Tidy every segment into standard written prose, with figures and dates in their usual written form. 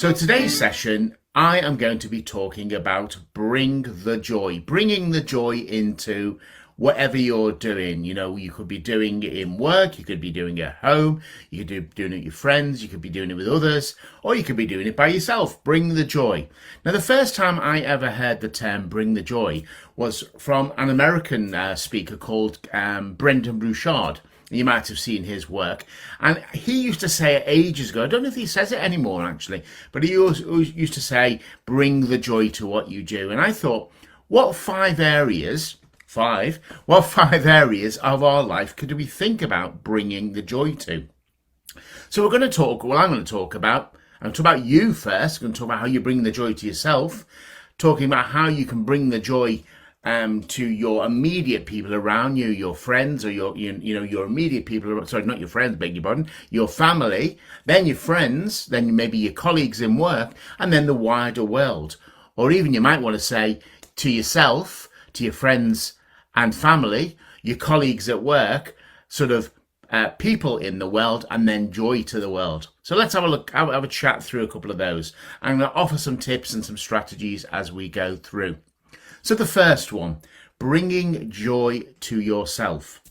So today's session, I am going to be talking about bringing the joy into whatever you're doing. You know, you could be doing it in work, you could be doing it at home, you could be doing it with your friends, you could be doing it with others, or you could be doing it by yourself. Bring the joy. Now, the first time I ever heard the term bring the joy was from an American speaker called Brendan Bouchard. You might have seen his work. And he used to say it ages ago. I don't know if he says it anymore, actually. But he always used to say, bring the joy to what you do. And I thought, what five areas of our life could we think about bringing the joy to? So I'm going to talk about you first. I'm going to talk about how you bring the joy to yourself. Talking about how you can bring the joy to your immediate people around you, your friends, or your immediate people. Sorry, not your friends, beg your pardon. Your family, then your friends, then maybe your colleagues in work, and then the wider world. Or even you might want to say to yourself, to your friends and family, your colleagues at work, sort of people in the world, and then joy to the world. So let's have a look, have a chat through a couple of those. I'm going to offer some tips and some strategies as we go through. So the first one, bringing joy to yourself.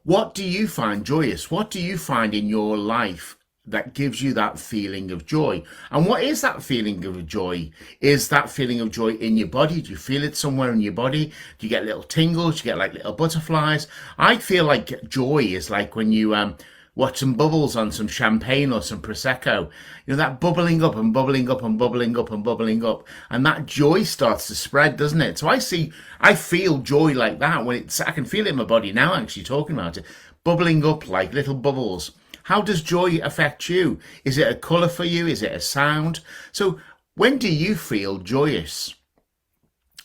What do you find joyous? What do you find in your life that gives you that feeling of joy? And what is that feeling of joy? Is that feeling of joy in your body? Do you feel it somewhere in your body? Do you get little tingles? Do you get like little butterflies? I feel like joy is like when you watch some bubbles on some champagne or some Prosecco, you know, that bubbling up and bubbling up and bubbling up and bubbling up. And that joy starts to spread, doesn't it? So I feel joy like that when I can feel it in my body now, actually talking about it, bubbling up like little bubbles. How does joy affect you? Is it a colour for you? Is it a sound? So when do you feel joyous?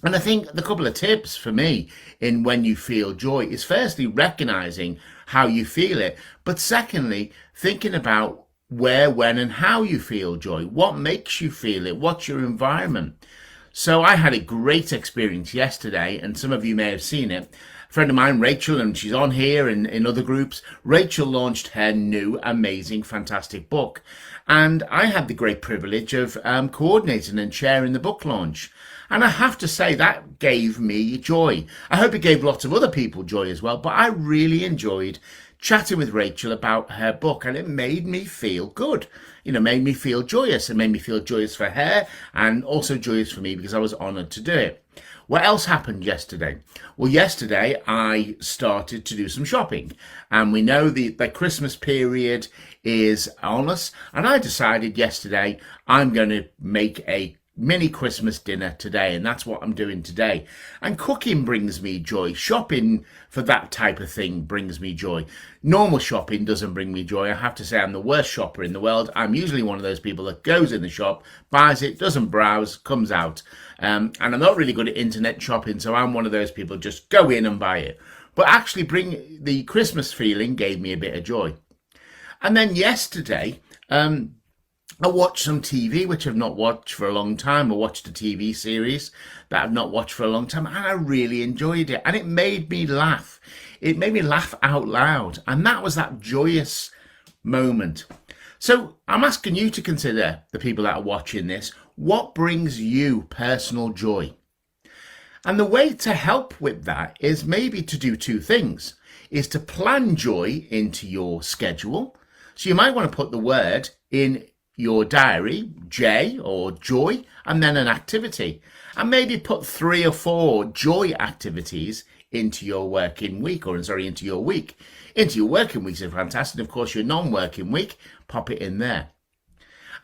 And I think the couple of tips for me in when you feel joy is firstly recognizing how you feel it, but secondly, thinking about where, when, and how you feel joy. What makes you feel it? What's your environment? So I had a great experience yesterday, and some of you may have seen it. A friend of mine, Rachel, and she's on here and in other groups, Rachel launched her new, amazing, fantastic book. And I had the great privilege of coordinating and sharing the book launch. And I have to say that gave me joy. I hope it gave lots of other people joy as well, but I really enjoyed chatting with Rachel about her book, and it made me feel good. You know, made me feel joyous. It made me feel joyous for her and also joyous for me because I was honoured to do it. What else happened yesterday? Well, yesterday I started to do some shopping, and we know the Christmas period is on us, and I decided yesterday I'm going to make a mini Christmas dinner today, and that's what I'm doing today. And cooking brings me joy. Shopping for that type of thing brings me joy. Normal shopping doesn't bring me joy. I have to say I'm the worst shopper in the world. I'm usually one of those people that goes in the shop, buys it, doesn't browse, comes out. And I'm not really good at internet shopping, so I'm one of those people just go in and buy it. But actually bring the Christmas feeling gave me a bit of joy. And then yesterday, I watched some TV, which I've not watched for a long time. I watched a TV series that I've not watched for a long time, and I really enjoyed it. And it made me laugh. It made me laugh out loud. And that was that joyous moment. So I'm asking you to consider, the people that are watching this, what brings you personal joy? And the way to help with that is maybe to do two things, is to plan joy into your schedule. So you might want to put the word in your diary, J or joy, and then an activity. And maybe put 3 or 4 joy activities into your working week, into your week. Into your working weeks is fantastic. Of course, your non-working week, pop it in there.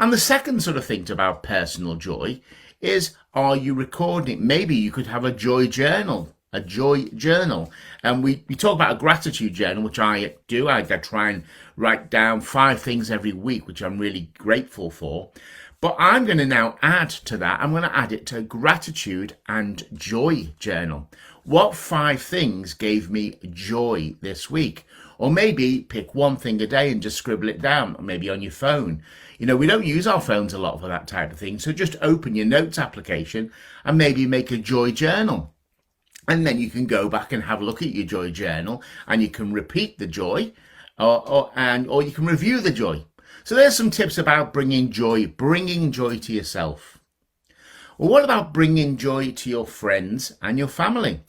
And the second sort of thing about personal joy is, are you recording? Maybe you could have a joy journal. And we talk about a gratitude journal, which I do. I try and write down 5 things every week, which I'm really grateful for. But I'm going to now add to that. I'm going to add it to gratitude and joy journal. What 5 things gave me joy this week? Or maybe pick one thing a day and just scribble it down, or maybe on your phone. You know, we don't use our phones a lot for that type of thing. So just open your notes application and maybe make a joy journal. And then you can go back and have a look at your joy journal, and you can repeat the joy, or you can review the joy. So there's some tips about bringing joy to yourself. Well, what about bringing joy to your friends and your family?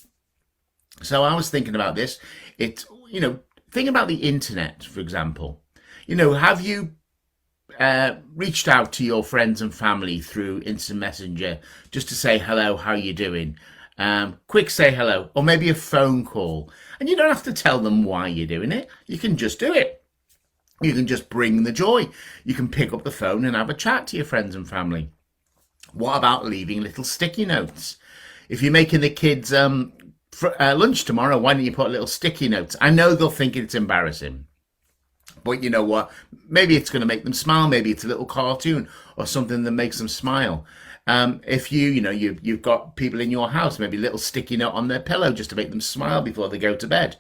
So I was thinking about this. Think about the internet, for example. Have you reached out to your friends and family through instant messenger just to say hello, how you doing? Quick say hello, or maybe a phone call. And you don't have to tell them why you're doing it. You can just do it. You can just bring the joy. You can pick up the phone and have a chat to your friends and family. What about leaving little sticky notes? If you're making the kids lunch tomorrow, why don't you put little sticky notes? I know they'll think it's embarrassing, but you know what? Maybe it's going to make them smile. Maybe it's a little cartoon or something that makes them smile. If you've got people in your house, maybe a little sticky note on their pillow just to make them smile before they go to bed.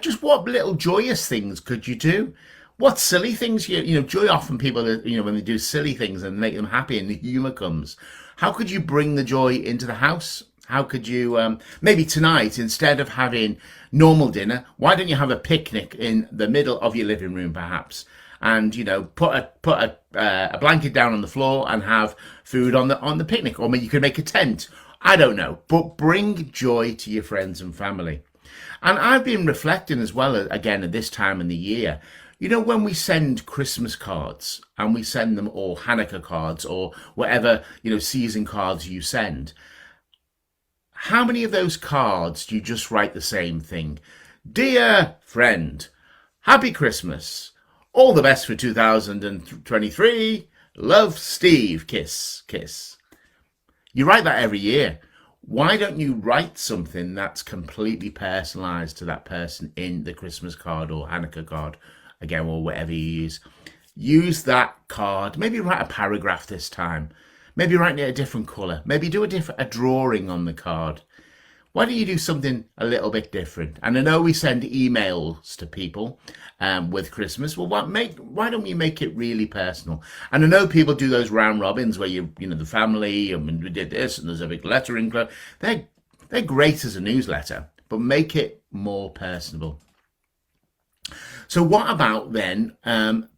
Just what little joyous things could you do? What silly things joy often people, when they do silly things and make them happy and the humour comes. How could you bring the joy into the house? How could you, maybe tonight, instead of having normal dinner, why don't you have a picnic in the middle of your living room, perhaps? And, put a blanket down on the floor and have food on the picnic. Or maybe you could make a tent. I don't know. But bring joy to your friends and family. And I've been reflecting as well, again, at this time in the year. When we send Christmas cards and we send them, or Hanukkah cards, or whatever, season cards you send, how many of those cards do you just write the same thing? Dear friend, happy Christmas. All the best for 2023. Love, Steve. Kiss, kiss. You write that every year. Why don't you write something that's completely personalised to that person in the Christmas card or Hanukkah card? Again, or whatever you use. Use that card. Maybe write a paragraph this time. Maybe write it a different colour. Maybe do a drawing on the card. Why don't you do something a little bit different? And I know we send emails to people with Christmas. Well, why don't we make it really personal? And I know people do those round robins where the family, and we did this, and there's a big letter included. They're great as a newsletter, but make it more personable. So what about then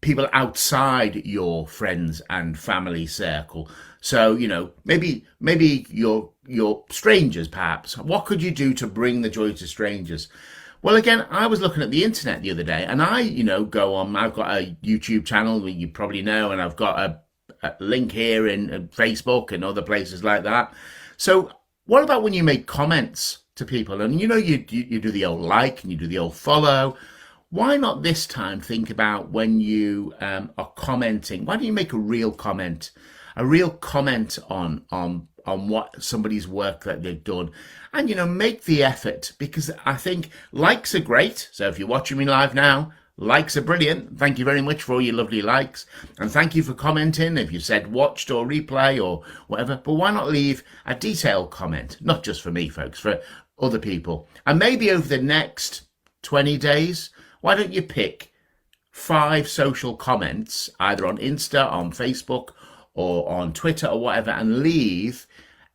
people outside your friends and family circle? So, maybe you're strangers, perhaps. What could you do to bring the joy to strangers? Well, again, I was looking at the internet the other day, and I, go on. I've got a YouTube channel that you probably know, and I've got a link here in Facebook and other places like that. So what about when you make comments to people? And, you do the old like and you do the old follow. Why not this time think about when you are commenting? Why don't you make a real comment on what somebody's work that they've done, and make the effort, because I think likes are great. So if you're watching me live now, likes are brilliant. Thank you very much for all your lovely likes, and thank you for commenting if you said watched or replay or whatever. But why not leave a detailed comment, not just for me, folks, for other people? And maybe over the next 20 days, why don't you pick 5 social comments, either on Insta, on Facebook, or on Twitter or whatever, and leave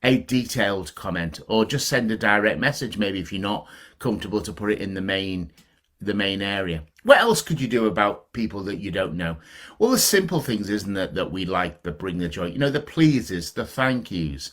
a detailed comment, or just send a direct message, maybe if you're not comfortable to put it in the main area. What else could you do about people that you don't know? Well, the simple things, isn't it, that we like, that bring the joy? The pleases, the thank yous.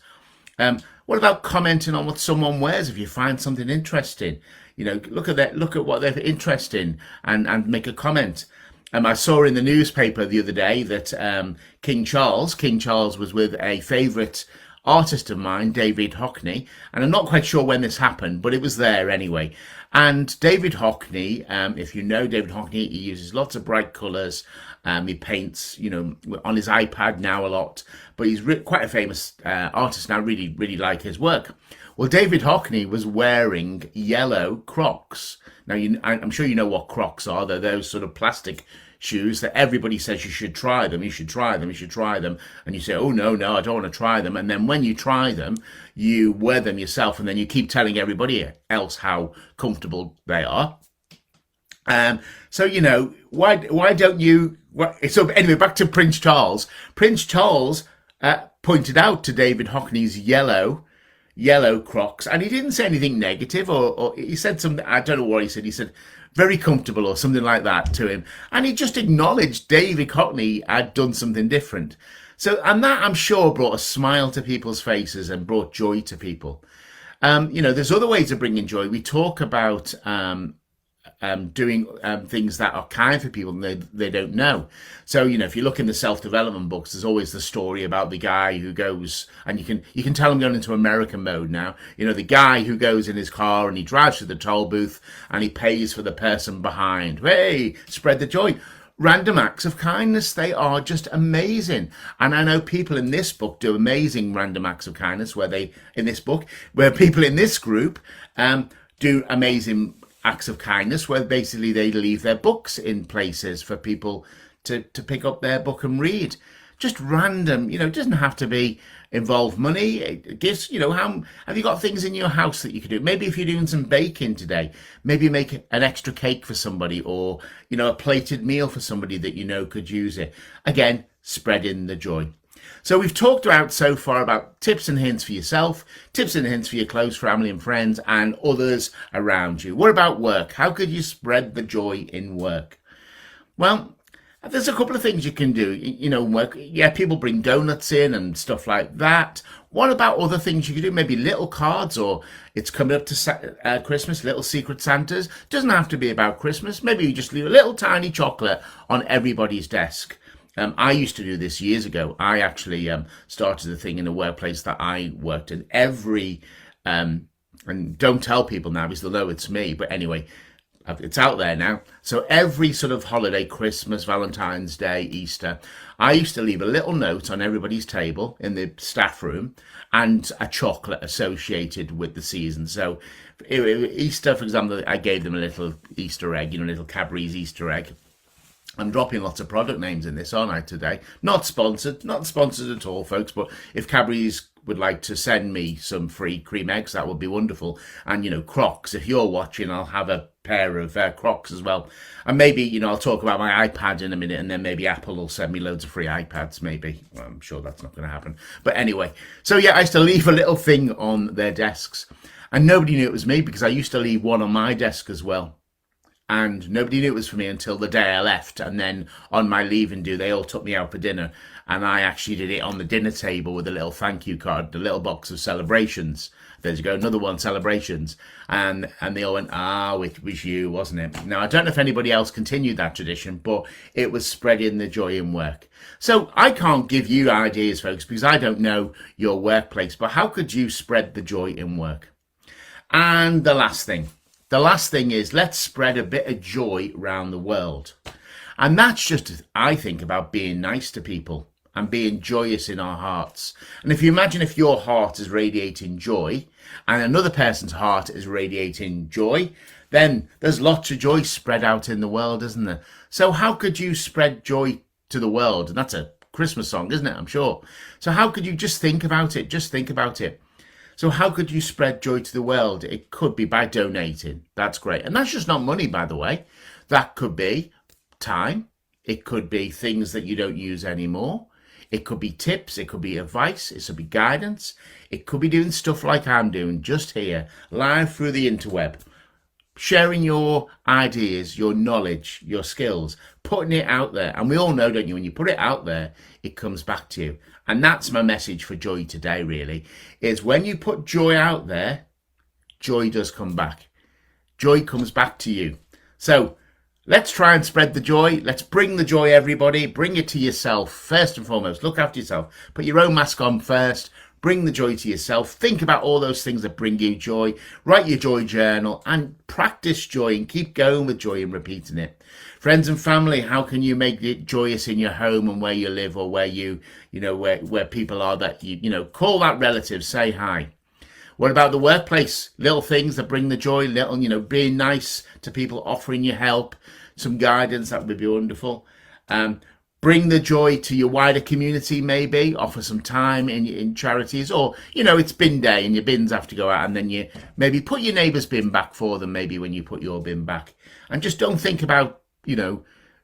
What about commenting on what someone wears if you find something interesting? Look at what they're interested in, and make a comment. I saw in the newspaper the other day that King Charles was with a favourite artist of mine, David Hockney, and I'm not quite sure when this happened, but it was there anyway. And David Hockney, if you know David Hockney, he uses lots of bright colours. He paints, on his iPad now a lot, but he's quite a famous artist now. Really, really like his work. Well, David Hockney was wearing yellow Crocs. Now, I'm sure you know what Crocs are. They're those sort of plastic shoes that everybody says you should try them, you should try them, you should try them. And you say, oh, no, I don't want to try them. And then when you try them, you wear them yourself, and then you keep telling everybody else how comfortable they are. So, why don't you... So anyway, back to Prince Charles. Prince Charles pointed out to David Hockney's yellow Crocs, and he didn't say anything negative, or he said something. I don't know what he said. He said, very comfortable or something like that to him. And he just acknowledged David Cockney had done something different. So, and that I'm sure brought a smile to people's faces and brought joy to people. There's other ways of bringing joy. We talk about doing things that are kind for people and they don't know. So, if you look in the self-development books, there's always the story about the guy who goes, and you can tell I'm going into American mode now, the guy who goes in his car and he drives to the toll booth and he pays for the person behind. Hey, spread the joy. Random acts of kindness, they are just amazing. And I know people in this book do amazing random acts of kindness where people in this group do amazing acts of kindness where basically they leave their books in places for people to pick up their book and read. Just random, it doesn't have to involve money. It gives, how have you got things in your house that you could do? Maybe if you're doing some baking today, maybe make an extra cake for somebody or, a plated meal for somebody that could use it. Again, spreading the joy. So we've talked about so far about tips and hints for yourself, tips and hints for your close family and friends and others around you. What about work? How could you spread the joy in work? Well, there's a couple of things you can do, work. Yeah, people bring donuts in and stuff like that. What about other things you can do? Maybe little cards, or it's coming up to Christmas, little secret Santas. Doesn't have to be about Christmas. Maybe you just leave a little tiny chocolate on everybody's desk. I used to do this years ago. I actually started a thing in a workplace that I worked in. And don't tell people now because they'll know it's me. But anyway, it's out there now. So every sort of holiday, Christmas, Valentine's Day, Easter, I used to leave a little note on everybody's table in the staff room and a chocolate associated with the season. So Easter, for example, I gave them a little Easter egg, a little Cadbury's Easter egg. I'm dropping lots of product names in this, aren't I, today? Not sponsored at all, folks, but if Cadbury's would like to send me some free cream eggs, that would be wonderful. And, Crocs, if you're watching, I'll have a pair of Crocs as well. And maybe, I'll talk about my iPad in a minute, and then maybe Apple will send me loads of free iPads, maybe. Well, I'm sure that's not going to happen. But anyway, so yeah, I used to leave a little thing on their desks. And nobody knew it was me because I used to leave one on my desk as well. And nobody knew it was for me until the day I left. And then on my leaving due, they all took me out for dinner. And I actually did it on the dinner table with a little thank you card, the little box of celebrations. There you go, another one, celebrations. And they all went, it was you, wasn't it? Now, I don't know if anybody else continued that tradition, but it was spreading the joy in work. So I can't give you ideas, folks, because I don't know your workplace. But how could you spread the joy in work? And the last thing is, let's spread a bit of joy around the world. And that's just, I think, about being nice to people and being joyous in our hearts. And if you imagine if your heart is radiating joy and another person's heart is radiating joy, then there's lots of joy spread out in the world, isn't there? So how could you spread joy to the world? And that's a Christmas song, isn't it? I'm sure. So how could you just think about it? Just think about it. So how could you spread joy to the world? It could be by donating. That's great. And that's just not money, by the way. That could be time. It could be things that you don't use anymore. It could be tips. It could be advice. It could be guidance. It could be doing stuff like I'm doing just here, live through the interweb. Sharing your ideas, your knowledge, your skills, putting it out there. And we all know, don't you, when you put it out there, it comes back to you. And that's my message for joy today, really, is when you put joy out there, joy does come back. Joy comes back to you. So let's try and spread the joy. Let's bring the joy, everybody. Bring it to yourself first and foremost. Look after yourself. Put your own mask on first. Bring the joy to yourself. Think about all those things that bring you joy. Write your joy journal and practice joy and keep going with joy and repeating it. Friends and family, how can you make it joyous in your home and where you live or where where people are that call that relative, say hi. What about the workplace? Little things that bring the joy, being nice to people, offering you help, some guidance, that would be wonderful. Bring the joy to your wider community, maybe. Offer some time in charities. Or, it's bin day and your bins have to go out. And then you maybe put your neighbour's bin back for them, maybe when you put your bin back. And just don't think about,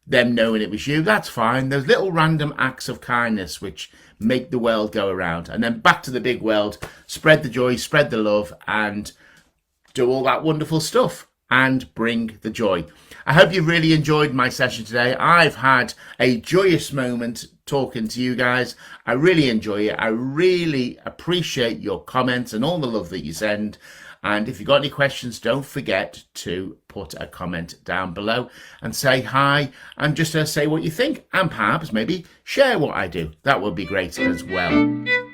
them knowing it was you. That's fine. Those little random acts of kindness which make the world go around. And then back to the big world. Spread the joy, spread the love, and do all that wonderful stuff. and bring the joy. I hope you really enjoyed my session today. I've had a joyous moment talking to you guys. I really enjoy it. I really appreciate your comments and all the love that you send. And if you've got any questions, don't forget to put a comment down below and say hi and just say what you think, and perhaps maybe share what I do. That would be great as well.